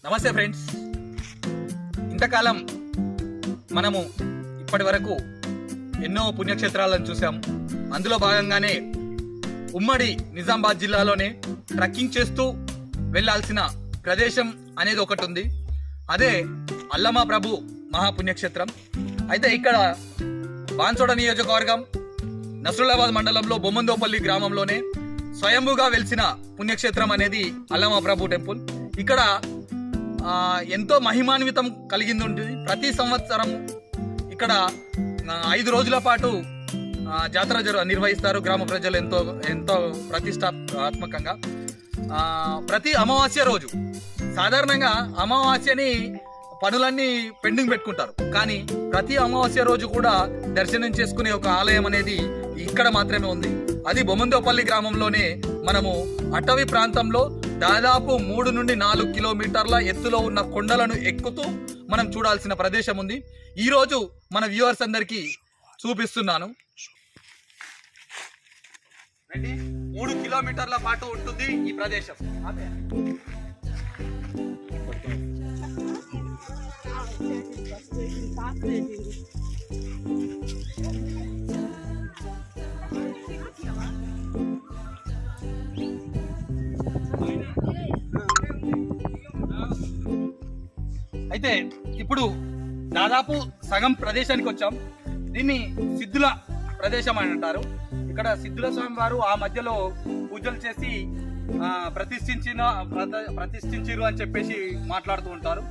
నమస్తే ఫ్రెండ్స్. ఇంతకాలం మనము ఇప్పటి వరకు ఎన్నో పుణ్యక్షేత్రాలను చూసాం. అందులో భాగంగానే ఉమ్మడి నిజామాబాద్ జిల్లాలోనే ట్రెక్కింగ్ చేస్తూ వెళ్ళాల్సిన ప్రదేశం అనేది ఒకటి ఉంది. అదే అల్లమా ప్రభు మహాపుణ్యక్షేత్రం. అయితే ఇక్కడ బాన్సోడ నియోజకవర్గం నస్రులాబాద్ మండలంలో బొమ్మందోపల్లి గ్రామంలోనే స్వయంభూగా వెలిసిన పుణ్యక్షేత్రం అనేది అల్లమా ప్రభు టెంపుల్. ఇక్కడ ఎంతో మహిమాన్వితం కలిగింది ఉంటుంది. ప్రతి సంవత్సరం ఇక్కడ 5 రోజుల పాటు జాతర నిర్వహిస్తారు గ్రామ ప్రజలు ఎంతో ప్రతిష్టాత్మకంగా. ప్రతి అమావాస్య రోజు సాధారణంగా అమావాస్యని పనులన్నీ పెండింగ్ పెట్టుకుంటారు, కానీ ప్రతి అమావాస్య రోజు కూడా దర్శనం చేసుకునే ఒక ఆలయం అనేది ఇక్కడ మాత్రమే ఉంది. అది బొమ్మందోపల్లి గ్రామంలోనే మనము అటవీ ప్రాంతంలో దాదాపు 3 నుండి 4 కిలోమీటర్ల ఎత్తులో ఉన్న కొండలను ఎక్కుతూ మనం చూడాల్సిన ప్రదేశం ఉంది. ఈరోజు మన వ్యూవర్స్ అందరికీ చూపిస్తున్నాను. 3 కిలోమీటర్ల పాటు ఉంటుంది ఈ ప్రదేశం. అయితే ఇప్పుడు దాదాపు సగం ప్రదేశానికి వచ్చాం. దీన్ని సిద్ధుల ప్రదేశం అని అంటారు. ఇక్కడ సిద్ధుల స్వామి వారు ఆ మధ్యలో పూజలు చేసి ప్రతిష్ఠించిరు అని చెప్పేసి మాట్లాడుతూ ఉంటారు.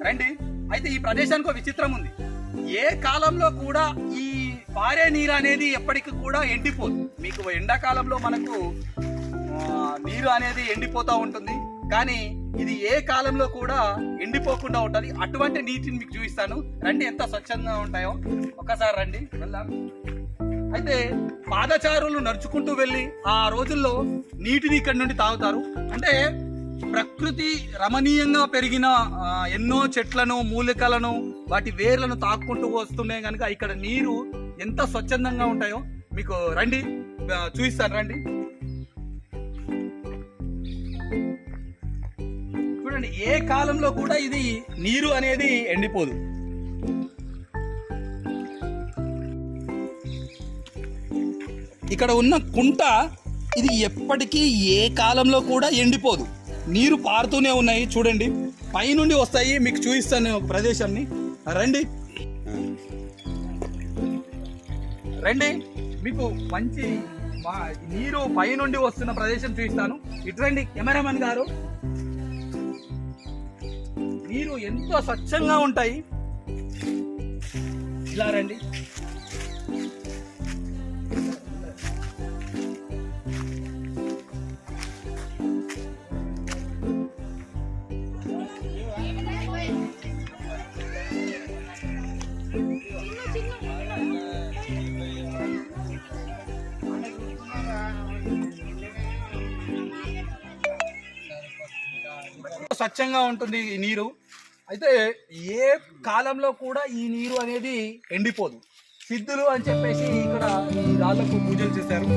రండి. అయితే ఈ ప్రదేశానికి ఒక విచిత్రం ఉంది. ఏ కాలంలో కూడా ఈ పారే నీరు అనేది ఎప్పటికీ కూడా ఎండిపోదు. మీకు ఎండాకాలంలో మనకు నీరు అనేది ఎండిపోతూ ఉంటుంది, కానీ ఇది ఏ కాలంలో కూడా ఎండిపోకుండా ఉంటుంది. అటువంటి నీటిని మీకు చూపిస్తాను. రండి, ఎంత స్వచ్ఛంగా ఉంటాయో ఒకసారి రండి, వెళ్దాం. అయితే పాదచారులు నడుచుకుంటూ వెళ్ళి ఆ రోజుల్లో నీటిని ఇక్కడి నుండి తాగుతారు. అంటే ప్రకృతి రమణీయంగా పెరిగిన ఎన్నో చెట్లను, మూలికలను, వాటి వేర్లను తాక్కుంటూ వస్తున్నాయి కనుక ఇక్కడ నీరు ఎంత స్వచ్ఛందంగా ఉంటాయో మీకు రండి చూపిస్తాను. రండి, చూడండి. ఏ కాలంలో కూడా ఇది నీరు అనేది ఎండిపోదు. ఇక్కడ ఉన్న కుంట ఇది ఎప్పటికీ ఏ కాలంలో కూడా ఎండిపోదు. నీరు పారుతూనే ఉన్నాయి. చూడండి, పైనుండి వస్తాయి. మీకు చూపిస్తాను ఒక ప్రదేశాన్ని. రండి రండి, మీకు మంచి నీరు పైనుండి వస్తున్న ప్రదేశం చూపిస్తాను. ఇటు రండి కెమెరామెన్ గారు. నీరు ఎంతో స్వచ్ఛంగా ఉంటాయి. ఇలా రండి. స్వచ్ఛంగా ఉంటుంది ఈ నీరు. అయితే ఏ కాలంలో కూడా ఈ నీరు అనేది ఎండిపోదు. సిద్ధులు అని చెప్పేసి ఇక్కడ ఈ రాళ్లకు పూజలు చేశారు.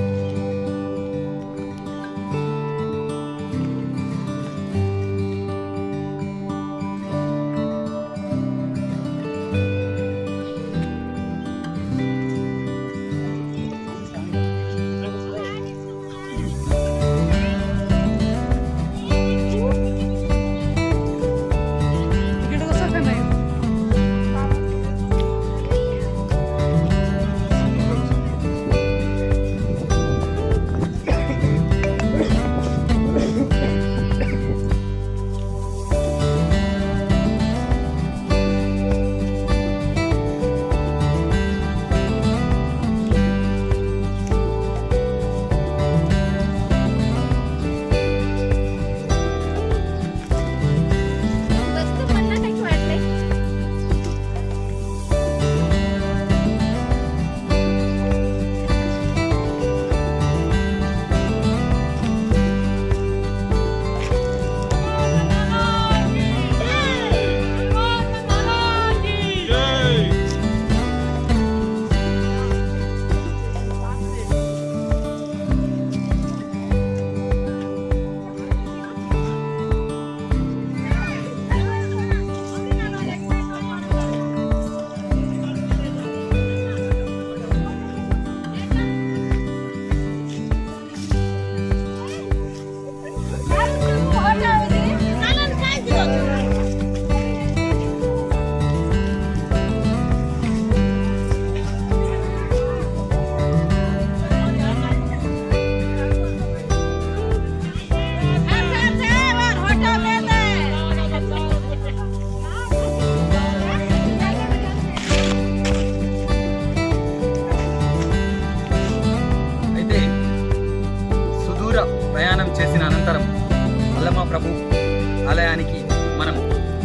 ఆలయానికి మనం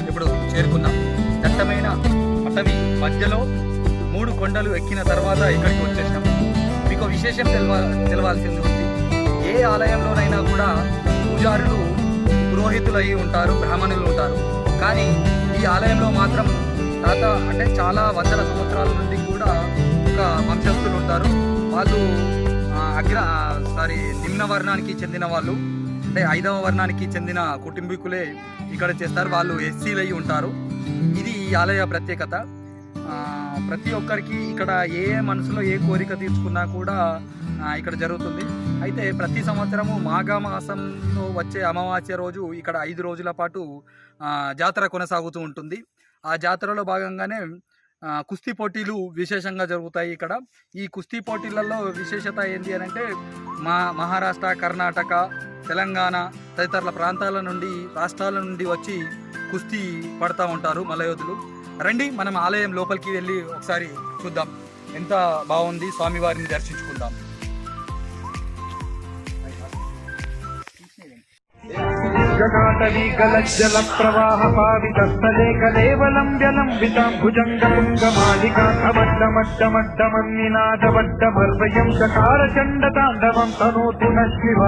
ఇప్పుడు చేరుకున్నాం. దట్టమైన అటవీ మధ్యలో 3 కొండలు ఎక్కిన తర్వాత ఇక్కడికి వచ్చేసాం. మీకు విశేషం తెలవాల్సింది ఉంది. ఏ ఆలయంలోనైనా కూడా పూజారులు పురోహితులు అయి ఉంటారు, బ్రాహ్మణులు ఉంటారు. కానీ ఈ ఆలయంలో మాత్రం అంటే చాలా వందల సంవత్సరాల నుండి కూడా ఒక వంశస్థులు ఉంటారు. వాళ్ళు నిమ్న వర్ణానికి చెందిన వాళ్ళు, అంటే 5వ వర్ణానికి చెందిన కుటుంబీకులే ఇక్కడ చేస్తారు. వాళ్ళు ఎస్సీలు అయి ఉంటారు. ఇది ఈ ఆలయ ప్రత్యేకత. ప్రతి ఒక్కరికి ఇక్కడ ఏ మనసులో ఏ కోరిక తీర్చుకున్నా కూడా ఇక్కడ జరుగుతుంది. అయితే ప్రతి సంవత్సరము మాఘమాసంలో వచ్చే అమావాస్య రోజు ఇక్కడ 5 రోజుల పాటు జాతర కొనసాగుతూ ఉంటుంది. ఆ జాతరలో భాగంగానే కుస్తీ పోటీలు విశేషంగా జరుగుతాయి ఇక్కడ. ఈ కుస్తీ పోటీలలో విశేషత ఏంటి అని అంటే మహారాష్ట్ర, కర్ణాటక, తెలంగాణ తదితర ప్రాంతాల నుండి, రాష్ట్రాల నుండి వచ్చి కుస్తీ పడతా ఉంటారు మల్లయోధులు. రండి, మనం ఆలయం లోపలికి వెళ్ళి ఒకసారి చూద్దాం. ఎంత బాగుంది, స్వామివారిని దర్శించుకుందాం. జటాటవీ గలజ్జల ప్రవాహ పావితస్థలే కలేవలం వ్యలంబితాం భుజంగపుంగమాలికాంతమడ్డమడ్డమడ్డమన్నినాదవడ్డమర్వయం చకార చండ తాండవం తనోతు న శివ.